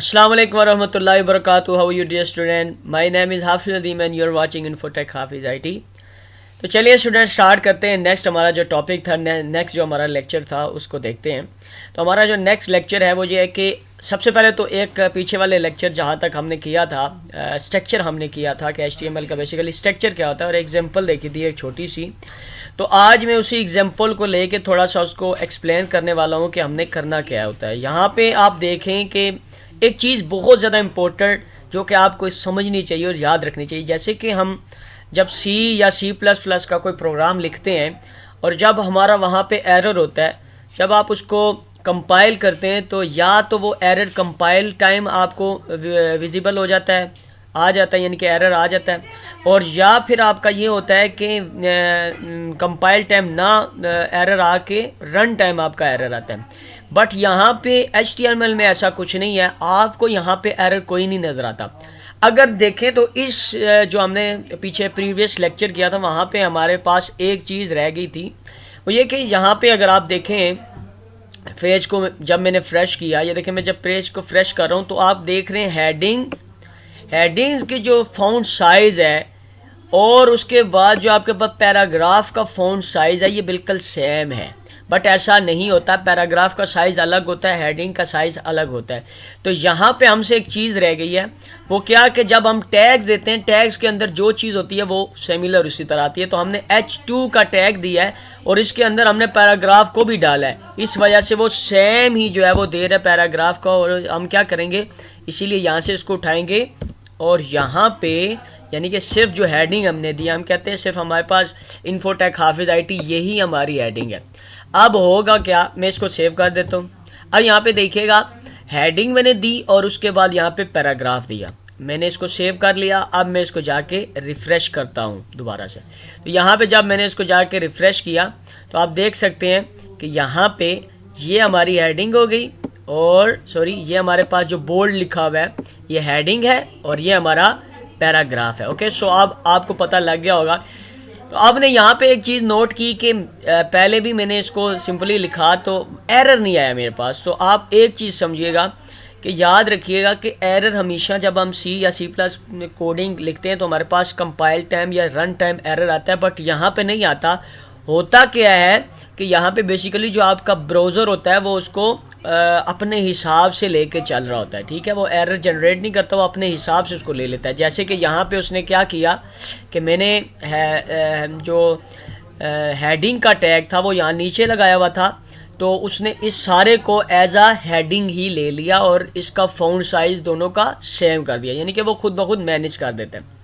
Assalamu alaikum warahmatullahi wabarakatuh. How are you dear student? My name is Hafiz Nadeem and you're watching Infotech Hafiz IT. तो चलिए student start करते हैं। Next हमारा जो topic था, next जो हमारा लेक्चर था उसको देखते हैं। तो हमारा जो नेक्स्ट लेक्चर है वो ये है कि सबसे पहले तो एक पीछे वाले लेक्चर जहाँ तक हमने किया था स्ट्रक्चर हमने किया था कि HTML का बेसिकली स्ट्रक्चर क्या होता है और एग्जांपल देखी थी एक छोटी सी। तो आज मैं उसी एग्जांपल को लेके थोड़ा सा उसको एक्सप्लेन करने वाला हूँ कि हमने करना क्या होता है। यहाँ पे आप देखें कि एक चीज़ बहुत ज़्यादा इम्पोर्टेंट जो कि आपको समझनी चाहिए और याद रखनी चाहिए। जैसे कि हम जब C या C++ का कोई प्रोग्राम लिखते हैं और जब हमारा वहाँ पे एरर होता है, जब आप उसको कंपाइल करते हैं तो या तो वो एरर कंपाइल टाइम आपको विजिबल हो जाता है, आ जाता है, यानी कि एरर आ जाता है, और या फिर आपका ये होता है कि कंपाइल टाइम ना एरर आके रन टाइम आपका एरर आता है। बट यहाँ पे HTML में ऐसा कुछ नहीं है, आपको यहाँ पे एरर कोई नहीं नज़र आता। अगर देखें तो इस जो हमने पीछे प्रीवियस लेक्चर किया था वहाँ पे हमारे पास एक चीज़ रह गई थी, वो ये कि यहाँ पे अगर आप देखें पेज को जब मैंने फ्रेश किया, ये देखें मैं जब पेज को फ्रेश कर रहा हूँ तो आप देख रहे हैं हेडिंग्स की जो फ़ॉन्ट साइज़ है और उसके बाद जो आपके पास पैराग्राफ का फ़ॉन्ट साइज़ है ये बिल्कुल सेम है। बट ऐसा नहीं होता, पैराग्राफ का साइज़ अलग होता है, हेडिंग का साइज़ अलग होता है। तो यहाँ पे हमसे एक चीज़ रह गई है, वो क्या कि जब हम टैग्स देते हैं, टैग्स के अंदर जो चीज़ होती है वो सिमिलर उसी तरह आती है। तो हमने H2 का टैग दिया है और इसके अंदर हमने पैराग्राफ को भी डाला है, इस वजह से वो सेम ही जो है वो दे रहा है पैराग्राफ का। और हम क्या करेंगे, इसीलिए यहाँ से इसको उठाएंगे और यहाँ पे यानी कि सिर्फ जो हेडिंग हमने दिया, हम कहते हैं सिर्फ हमारे पास इन्फोटेक हाफिज IT यही हमारी हेडिंग है। अब होगा क्या, मैं इसको सेव कर देता हूँ। अब यहाँ पे देखिएगा हेडिंग मैंने दी और उसके बाद यहाँ पे पैराग्राफ दिया, मैंने इसको सेव कर लिया। अब मैं इसको जाके रिफ़्रेश करता हूँ दोबारा से। तो यहाँ पे जब मैंने इसको जाके रिफ़्रेश किया तो आप देख सकते हैं कि यहाँ पे ये हमारी हेडिंग हो गई, और सॉरी ये हमारे पास जो बोल्ड लिखा हुआ है ये हेडिंग है और ये हमारा पैराग्राफ है। ओके, सो अब आपको पता लग गया होगा। तो आपने यहाँ पे एक चीज़ नोट की कि पहले भी मैंने इसको सिंपली लिखा तो एरर नहीं आया मेरे पास। तो आप एक चीज़ समझिएगा कि याद रखिएगा कि एरर हमेशा जब हम C या C+ कोडिंग लिखते हैं तो हमारे पास कंपाइल टाइम या रन टाइम एरर आता है, बट यहाँ पे नहीं आता। होता क्या है कि यहाँ पे बेसिकली जो आपका ब्राउज़र होता है वो उसको अपने हिसाब से लेके चल रहा होता है, ठीक है। वो एरर जनरेट नहीं करता, वो अपने हिसाब से उसको ले लेता है। जैसे कि यहाँ पे उसने क्या किया कि मैंने जो हेडिंग का टैग था वो यहाँ नीचे लगाया हुआ था, तो उसने इस सारे को एज आ हेडिंग ही ले लिया और इसका फ़ॉन्ट साइज़ दोनों का सेम कर दिया, यानी कि वो खुद ब खुद मैनेज कर देते हैं।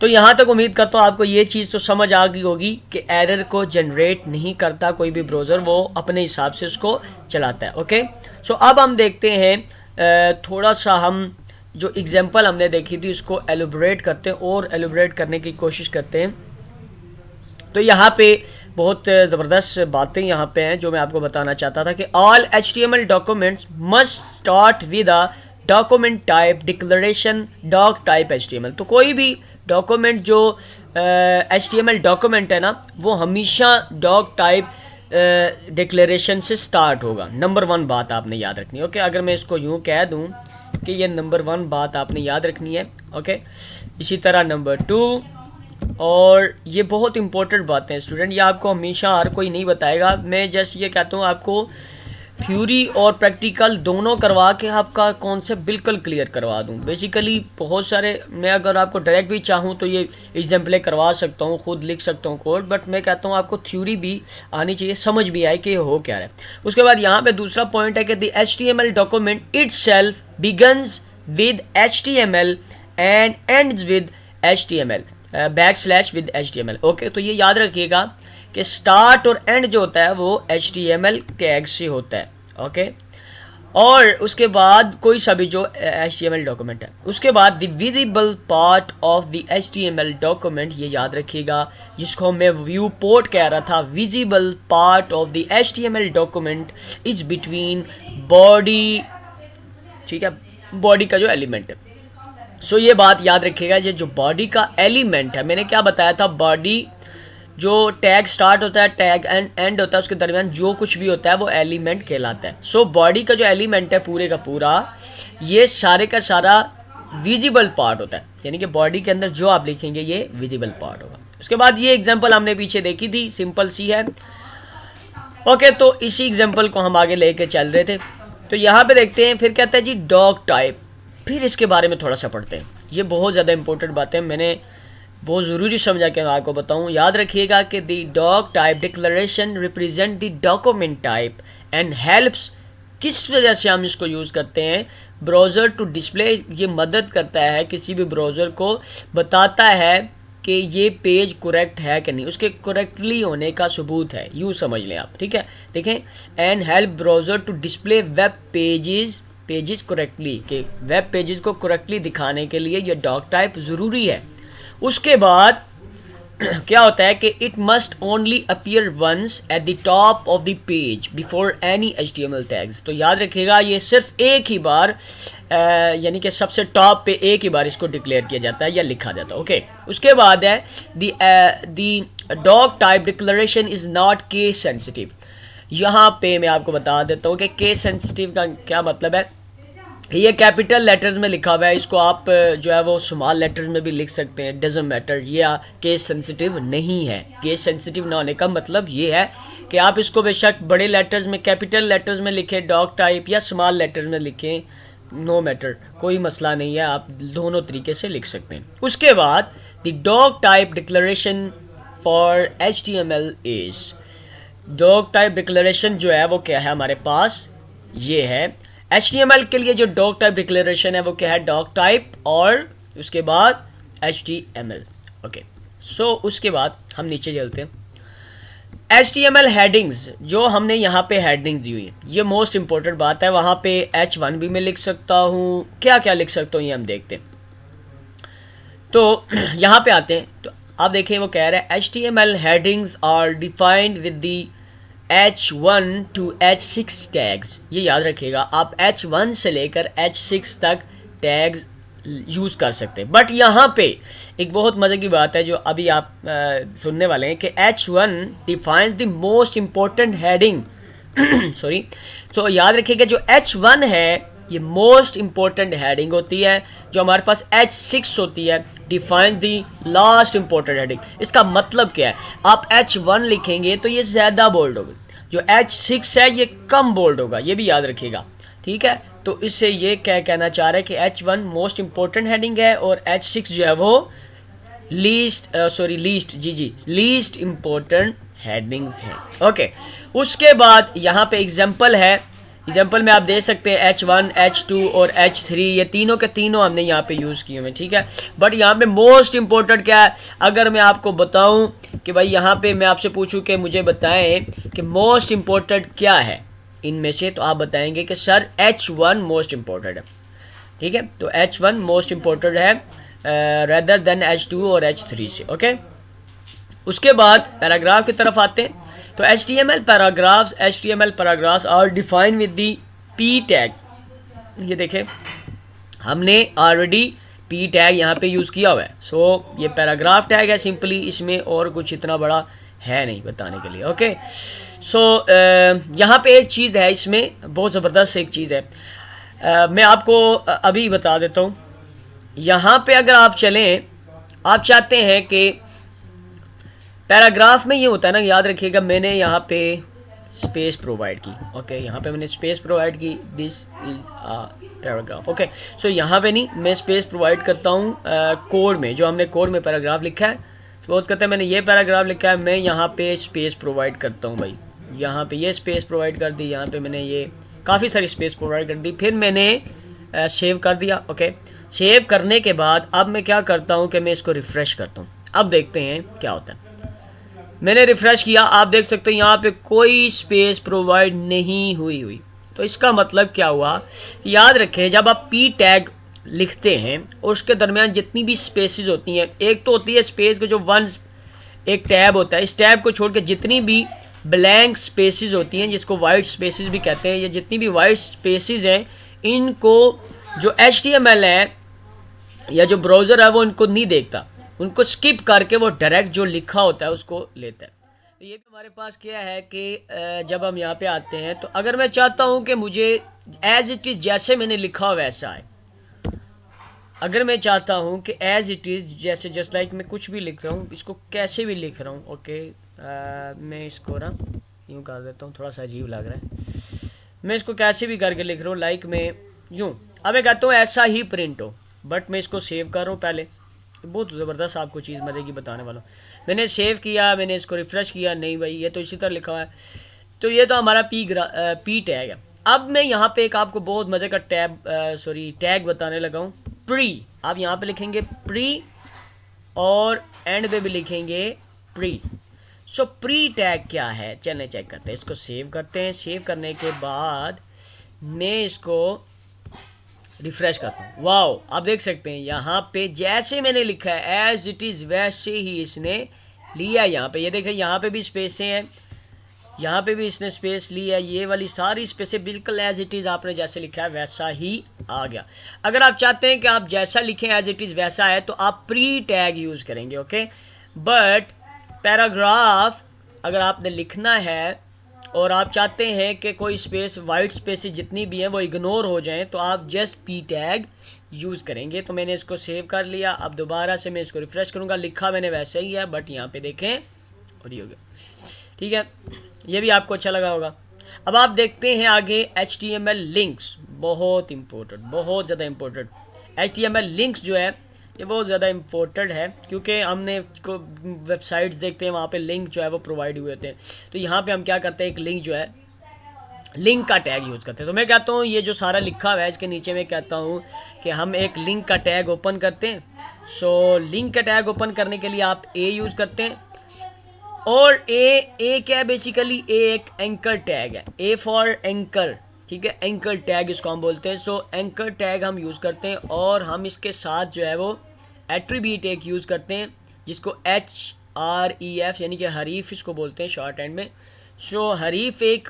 तो यहाँ तक उम्मीद करता हूँ आपको ये चीज़ तो समझ आ गई होगी कि एरर को जनरेट नहीं करता कोई भी ब्राउज़र, वो अपने हिसाब से उसको चलाता है। ओके, सो अब हम देखते हैं थोड़ा सा हम जो एग्जांपल हमने देखी थी उसको एलुबरेट करते हैं और एलुबरेट करने की कोशिश करते हैं। तो यहाँ पे बहुत ज़बरदस्त बातें यहाँ पे हैं जो मैं आपको बताना चाहता था कि all HTML documents must start with a document type declaration doctype HTML। तो कोई भी डॉक्यूमेंट जो HTML डॉक्यूमेंट है ना वो हमेशा डॉक टाइप डिक्लेरेशन से स्टार्ट होगा। नंबर 1 बात आपने याद रखनी है। ओके, अगर मैं इसको यूँ कह दूँ कि ये नंबर 1 बात आपने याद रखनी है। ओके, इसी तरह नंबर 2, और ये बहुत इंपॉर्टेंट बातें हैं स्टूडेंट, ये आपको हमेशा हर कोई नहीं बताएगा। मैं जस्ट ये कहता हूँ आपको थ्योरी और प्रैक्टिकल दोनों करवा के आपका कॉन्सेप्ट बिल्कुल क्लियर करवा दूँ। बेसिकली बहुत सारे, मैं अगर आपको डायरेक्ट भी चाहूँ तो ये एग्जाम्पलें करवा सकता हूँ, खुद लिख सकता हूँ कोड, बट मैं कहता हूँ आपको थ्योरी भी आनी चाहिए, समझ भी आए कि ये हो क्या है। उसके बाद यहाँ पे दूसरा पॉइंट है कि the HTML document itself begins with HTML and ends with HTML /with HTML। Okay, तो ये याद रखिएगा कि स्टार्ट और एंड जो होता है वो HTML टैग से होता है। ओके, और उसके बाद कोई सा भी जो HTML डॉक्यूमेंट है, उसके बाद the visible part of the HTML document, ये याद रखिएगा जिसको मैं व्यू पोर्ट कह रहा था, visible part of the HTML document is between body, ठीक है, बॉडी का जो एलिमेंट है। सो ये बात याद रखिएगा, ये जो बॉडी का एलिमेंट है, मैंने क्या बताया था, बॉडी जो टैग स्टार्ट होता है, टैग एंड होता है, उसके दरमियान जो कुछ भी होता है वो एलिमेंट कहलाता है। सो बॉडी का जो एलिमेंट है पूरे का पूरा, ये सारे का सारा विजिबल पार्ट होता है, यानी कि बॉडी के अंदर जो आप लिखेंगे ये विजिबल पार्ट होगा। उसके बाद ये एग्जांपल हमने पीछे देखी थी, सिंपल सी है। ओके, तो इसी एग्जांपल को हम आगे लेके चल रहे थे। तो यहाँ पे देखते हैं, फिर कहता है जी डॉग टाइप। फिर इसके बारे में थोड़ा सा पढ़ते हैं, ये बहुत ज़्यादा इंपॉर्टेंट बात है, मैंने बहुत ज़रूरी समझा कि मैं आपको बताऊँ। याद रखिएगा कि the dog type declaration represent the document type and helps. किस वजह से हम इसको यूज़ करते हैं? ब्राउज़र टू डिस्प्ले, ये मदद करता है किसी भी ब्राउज़र को, बताता है कि ये पेज करेक्ट है कि नहीं, उसके करेक्टली होने का सबूत है, यूँ समझ लें आप, ठीक है। देखें, and help browser to display web pages correctly, कि वेब पेजेस को करेक्टली दिखाने के लिए ये डॉग टाइप ज़रूरी है। उसके बाद क्या होता है कि it must only appear once at the top of the page before any HTML tags. तो याद रखिएगा ये सिर्फ एक ही बार यानी कि सबसे टॉप पे एक ही बार इसको डिक्लेयर किया जाता है या लिखा जाता है। ओके, उसके बाद है the dog type declaration is not case sensitive. यहाँ पे मैं आपको बता देता हूँ कि केस सेंसिटिव का क्या मतलब है। ये कैपिटल लेटर्स में लिखा हुआ है, इसको आप जो है वो स्मॉल लेटर्स में भी लिख सकते हैं, डजंट मैटर। ये केस सेंसिटिव नहीं है। केस सेंसिटिव ना होने का मतलब ये है कि आप इसको बेशक बड़े लेटर्स में, कैपिटल लेटर्स में लिखें डॉग टाइप, या स्मॉल लेटर्स में लिखें, नो मैटर, कोई मसला नहीं है, आप दोनों तरीके से लिख सकते हैं। उसके बाद the dog type declaration for HTML is, dog type declaration जो है वो क्या है हमारे पास, ये है HTML के लिए जो डॉग टाइप डिक्लेरेशन है वो क्या है, डॉग टाइप और उसके बाद HTML। ओके, सो उसके बाद हम नीचे चलते हैं। HTML हेडिंग्स, जो हमने यहाँ पे हेडिंग दी हुई है, ये मोस्ट इंपॉर्टेंट बात है। वहाँ पे H1 भी मैं लिख सकता हूँ, क्या क्या लिख सकता हूँ ये हम देखते हैं। तो यहाँ पे आते हैं, तो आप देखें वो कह रहा है HTML headings are defined with the H1 to H6 tags. ये याद रखिएगा, आप H1 से लेकर H6 तक टैग्स यूज़ कर सकते हैं। बट यहाँ पे एक बहुत मज़े की बात है जो अभी आप सुनने वाले हैं कि H1 defines the most important heading sorry. तो याद रखिएगा जो H1 है ये मोस्ट इम्पोर्टेंट हेडिंग होती है, जो हमारे पास H6 होती है define the last important heading. इसका मतलब क्या है, आप H1 लिखेंगे तो ये ज़्यादा बोल्ड होगा, जो H6 है ये कम बोल्ड होगा, ये भी याद रखिएगा, ठीक है। तो इससे ये क्या कहना चाह रहा है कि H1 मोस्ट इम्पोर्टेंट हेडिंग है और H6 जो है वो लीस्ट इम्पोर्टेंट हेडिंग्स हैं। ओके, उसके बाद यहाँ पे एग्जाम्पल है, एग्जाम्पल में आप दे सकते हैं H1, H2 और H3, ये तीनों के तीनों हमने यहाँ पे यूज़ किए हुए, ठीक है। बट यहाँ पे मोस्ट इम्पोर्टेंट क्या है, अगर मैं आपको बताऊँ कि भाई यहाँ पे मैं आपसे पूछूँ कि मुझे बताएं कि मोस्ट इम्पोर्टेंट क्या है इनमें से, तो आप बताएंगे कि सर H1 मोस्ट इम्पोर्टेंट है, ठीक है। तो H1 मोस्ट इम्पोर्टेंट है रेदर देन H2 और H3 से। ओके, उसके बाद पैराग्राफ की तरफ आते हैं। तो HTML paragraphs are define with the P tag. ये देखें हमने ऑलरेडी P टैग यहाँ पे यूज़ किया हुआ है। सो ये पैराग्राफ टैग है सिंपली, इसमें और कुछ इतना बड़ा है नहीं बताने के लिए। ओके, सो यहाँ पे एक चीज़ है, इसमें बहुत ज़बरदस्त एक चीज़ है, मैं आपको अभी बता देता हूँ। यहाँ पे अगर आप चलें, आप चाहते हैं कि पैराग्राफ में ये होता है ना, याद रखिएगा मैंने यहाँ पे स्पेस प्रोवाइड की। ओके, यहाँ पे मैंने स्पेस प्रोवाइड की, this is a paragraph. Okay, so यहाँ पे नहीं, मैं स्पेस प्रोवाइड करता हूँ कोड में, जो हमने कोड में पैराग्राफ लिखा है। सपोज करते हैं मैंने ये पैराग्राफ लिखा है, मैं यहाँ पे स्पेस प्रोवाइड करता हूँ भाई, यहाँ पे ये स्पेस प्रोवाइड कर दी, यहाँ पे मैंने ये काफ़ी सारी स्पेस प्रोवाइड कर दी, फिर मैंने सेव कर दिया। ओके, सेव करने के बाद अब मैं क्या करता हूँ कि मैं इसको रिफ़्रेश करता हूँ। अब देखते हैं क्या होता है। मैंने रिफ़्रेश किया, आप देख सकते हो यहाँ पे कोई स्पेस प्रोवाइड नहीं हुई। तो इसका मतलब क्या हुआ, याद रखें जब आप P टैग लिखते हैं और उसके दरमियान जितनी भी स्पेसेस होती हैं, एक तो होती है स्पेस को जो वन एक टैब होता है, इस टैब को छोड़ के जितनी भी ब्लैंक स्पेसेस होती हैं, जिसको वाइट स्पेसेस भी कहते हैं, ये जितनी भी वाइट स्पेसेस हैं, इनको जो HTML है या जो ब्राउज़र है वो इनको नहीं देखता, उनको स्किप करके वो डायरेक्ट जो लिखा होता है उसको लेता है। तो ये भी हमारे पास क्या है कि जब हम यहाँ पे आते हैं तो अगर मैं चाहता हूँ कि मुझे एज इट इज़ जैसे मैंने लिखा वैसा है, अगर मैं चाहता हूँ कि एज इट इज़ जैसे जस्ट लाइक मैं कुछ भी लिख रहा हूँ, इसको कैसे भी लिख रहा हूँ, ओके मैं इसको ना यूँ कर देता हूँ, थोड़ा सा अजीब लग रहा है, मैं इसको कैसे भी करके लिख रहा हूँ, लाइक मैं यूँ, अब मैं कहता हूँ ऐसा ही प्रिंट हो, बट मैं इसको सेव कर रहा हूँ पहले, बहुत ज़बरदस्त आपको चीज़ मज़े की बताने वाला हूँ। मैंने सेव किया, मैंने इसको रिफ़्रेश किया, नहीं भाई ये तो इसी तरह लिखा हुआ है, तो ये तो हमारा पी टैग है। अब मैं यहाँ पे एक आपको बहुत मज़े का टैग बताने लगा हूँ, प्री। आप यहाँ पे लिखेंगे प्री और एंड पे भी लिखेंगे प्री। सो प्री टैग क्या है, चलने चेक करते हैं, इसको सेव करते हैं। सेव करने के बाद मैं इसको रिफ्रेश करता हूँ, वाओ आप देख सकते हैं यहाँ पे जैसे मैंने लिखा है एज इट इज़ वैसे ही इसने लिया। यहाँ पे ये देखें, यहाँ पे भी स्पेसें हैं, यहाँ पे भी इसने स्पेस ली है, ये वाली सारी स्पेसें बिल्कुल एज इट इज़ आपने जैसे लिखा है वैसा ही आ गया। अगर आप चाहते हैं कि आप जैसा लिखें एज इट इज़ वैसा है तो आप प्री टैग यूज़ करेंगे, ओके। बट पैराग्राफ अगर आपने लिखना है और आप चाहते हैं कि कोई स्पेस वाइट स्पेस जितनी भी हैं वो इग्नोर हो जाएं, तो आप जस्ट पी टैग यूज़ करेंगे। तो मैंने इसको सेव कर लिया, अब दोबारा से मैं इसको रिफ़्रेश करूँगा, लिखा मैंने वैसे ही है, बट यहाँ पे देखें और ये हो गया, ठीक है। ये भी आपको अच्छा लगा होगा। अब आप देखते हैं आगे HTML लिंक्स, बहुत इम्पोर्टेंट, बहुत ज़्यादा इम्पोर्टेंट। HTML लिंक्स जो है ये बहुत ज़्यादा इम्पोर्टेंट है, क्योंकि हमने को वेबसाइट्स देखते हैं वहाँ पे लिंक जो है वो प्रोवाइड हुए होते हैं। तो यहाँ पे हम क्या करते हैं, एक लिंक जो है लिंक का टैग यूज़ करते हैं। तो मैं कहता हूँ ये जो सारा लिखा हुआ है इसके नीचे मैं कहता हूँ कि हम एक लिंक का टैग ओपन करते हैं। सो लिंक का टैग ओपन करने के लिए आप ए यूज़ करते हैं, और ए क्या है, बेसिकली ए एक एंकर टैग है, ए फॉर एंकर, ठीक है, एंकर टैग इसको हम बोलते हैं। सो एंकर टैग हम यूज़ करते हैं, और हम इसके साथ जो है वो एट्रीब्यूट एक यूज़ करते हैं जिसको HREF यानी कि हरीफ इसको बोलते हैं शॉर्ट हैंड में। सो हरीफ एक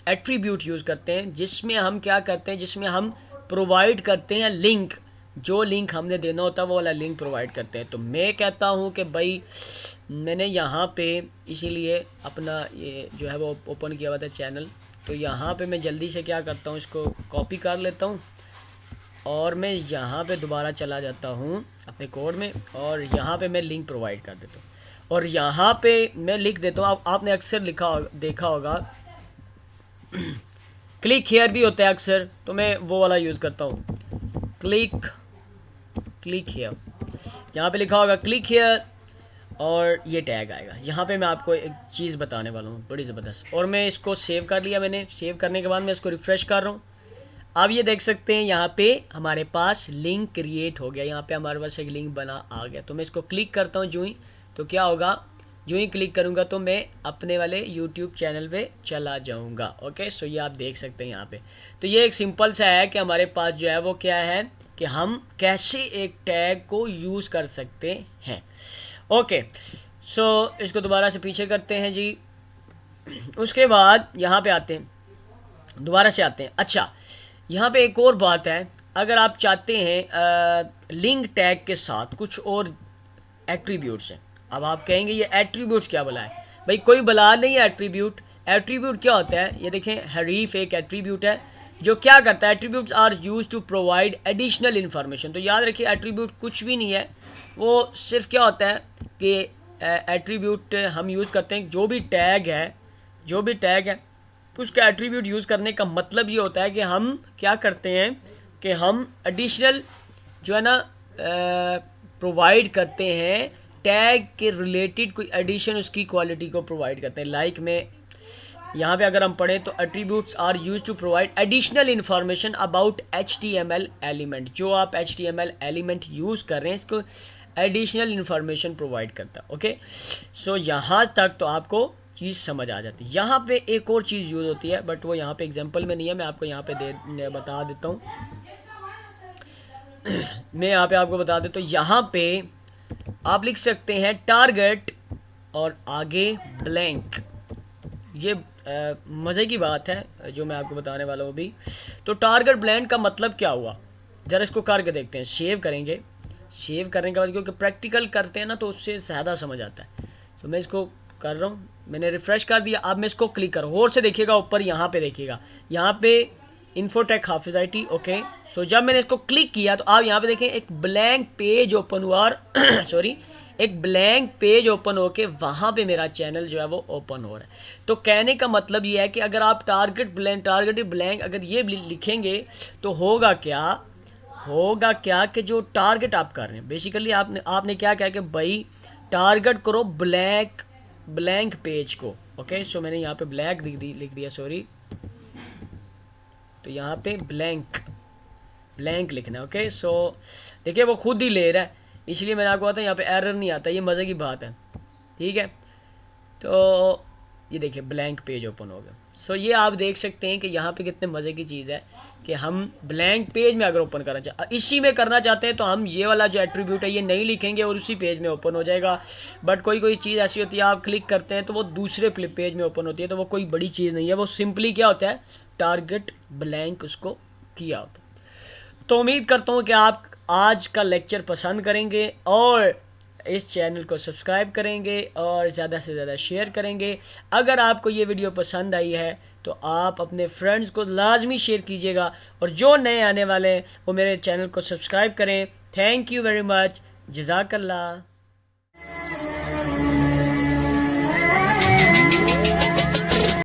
एट्रीब्यूट यूज़ करते हैं जिसमें हम क्या करते हैं, जिसमें हम प्रोवाइड करते हैं लिंक, जो लिंक हमने देना होता है वो वाला लिंक प्रोवाइड करते हैं। तो मैं कहता हूँ कि भाई मैंने यहाँ पे इसीलिए अपना ये जो है वो ओपन किया हुआ था चैनल, तो यहाँ पे मैं जल्दी से क्या करता हूँ, इसको कॉपी कर लेता हूँ और मैं यहाँ पे दोबारा चला जाता हूँ अपने कोड में, और यहाँ पे मैं लिंक प्रोवाइड कर देता हूँ, और यहाँ पे मैं लिख देता हूँ। आपने अक्सर देखा होगा क्लिक हेयर भी होता है अक्सर, तो मैं वो वाला यूज़ करता हूँ, क्लिक हेयर। यहाँ पे लिखा होगा क्लिक हेयर और ये टैग आएगा। यहाँ पे मैं आपको एक चीज़ बताने वाला हूँ बड़ी ज़बरदस्त, और मैं इसको सेव कर लिया। मैंने सेव करने के बाद मैं इसको रिफ़्रेश कर रहा हूँ। अब ये देख सकते हैं यहाँ पे हमारे पास लिंक क्रिएट हो गया, यहाँ पे हमारे पास एक लिंक बना आ गया। तो मैं इसको क्लिक करता हूँ जो ही, तो क्या होगा, जो ही क्लिक करूँगा तो मैं अपने वाले यूट्यूब चैनल पे चला जाऊँगा। ओके, सो ये आप देख सकते हैं यहाँ पे। तो ये एक सिंपल सा है कि हमारे पास जो है वो क्या है कि हम कैसे एक टैग को यूज़ कर सकते हैं। ओके, सो इसको दोबारा से पीछे करते हैं जी। उसके बाद यहाँ पे आते हैं, दोबारा से आते हैं। अच्छा, यहाँ पे एक और बात है, अगर आप चाहते हैं लिंक टैग के साथ कुछ और एट्रीब्यूट्स हैं। अब आप कहेंगे ये एट्रीब्यूट्स क्या बला है, भाई कोई बला नहीं है एट्रीब्यूट। एट्रीब्यूट क्या होता है, ये देखें हरीफ एक एट्रीब्यूट है जो क्या करता है, attributes are use to provide additional information. तो याद रखिए एट्रीब्यूट कुछ भी नहीं है, वो सिर्फ क्या होता है कि एट्रीब्यूट हम यूज़ करते हैं, जो भी टैग है उसका एट्रीब्यूट यूज़ करने का मतलब ये होता है कि हम क्या करते हैं कि हम एडिशनल जो है ना प्रोवाइड करते हैं, टैग के रिलेटेड कोई एडिशन उसकी क्वालिटी को प्रोवाइड करते हैं। लाइक में यहाँ पे अगर हम पढ़ें तो attributes are use to provide additional information about HTML element. जो आप HTML एलिमेंट यूज़ कर रहे हैं इसको एडिशनल इन्फॉर्मेशन प्रोवाइड करता है। ओके, सो यहाँ तक तो आपको चीज़ समझ आ जाती है। यहाँ पे एक और चीज़ यूज़ होती है, बट वो यहाँ पे एग्जांपल में नहीं है, मैं आपको यहाँ पे बता देता हूँ। मैं यहाँ पे आपको बता देता हूँ, यहाँ पे आप लिख सकते हैं टारगेट और आगे ब्लैंक। ये मज़े की बात है जो मैं आपको बताने वाला हूँ अभी। तो टारगेट ब्लैंक का मतलब क्या हुआ, ज़रा इसको करके देखते हैं। सेव करेंगे, सेव करने के बाद क्योंकि प्रैक्टिकल करते हैं ना तो उससे ज़्यादा समझ आता है। तो मैं इसको कर रहा हूँ, मैंने रिफ़्रेश कर दिया। अब मैं इसको क्लिक करूँ, और से देखिएगा ऊपर यहाँ पे देखिएगा, यहाँ पे इन्फोटेक हाफिज़ IT। ओके, सो जब मैंने इसको क्लिक किया तो आप यहाँ पे देखें एक ब्लैंक पेज ओपन हुआ और सॉरी एक ब्लैंक पेज ओपन होके वहाँ पे मेरा चैनल जो है वो ओपन हो रहा है। तो कहने का मतलब ये है कि अगर आप टारगेट ब्लैंक अगर ये लिखेंगे तो होगा क्या कि जो टारगेट आप कर रहे हैं, बेसिकली आपने क्या कहा कि भाई टारगेट करो ब्लैंक पेज को। ओके, सो मैंने यहाँ पे ब्लैक लिख दिया, सॉरी, तो यहाँ पे ब्लैंक लिखना है। ओके, सो देखिए वो खुद ही ले रहा है, इसलिए मैंने आपको बताया यहाँ पे एरर नहीं आता, ये मज़े की बात है। ठीक है, तो ये देखिए ब्लैंक पेज ओपन हो गया। सो ये आप देख सकते हैं कि यहाँ पे कितने मज़े की चीज़ है कि हम ब्लैंक पेज में अगर ओपन करना इसी में करना चाहते हैं तो हम ये वाला जो एट्रीब्यूट है ये नहीं लिखेंगे और उसी पेज में ओपन हो जाएगा। बट कोई चीज़ ऐसी होती है आप क्लिक करते हैं तो वो दूसरे पेज में ओपन होती है, तो वो कोई बड़ी चीज़ नहीं है, वो सिंपली क्या होता है, टारगेट ब्लैंक उसको किया होता है। तो उम्मीद करता हूँ कि आप आज का लेक्चर पसंद करेंगे और इस चैनल को सब्सक्राइब करेंगे और ज़्यादा से ज़्यादा शेयर करेंगे। अगर आपको ये वीडियो पसंद आई है तो आप अपने फ्रेंड्स को लाजमी शेयर कीजिएगा, और जो नए आने वाले हैं वो मेरे चैनल को सब्सक्राइब करें। थैंक यू वेरी मच, जज़ाकल्लाह।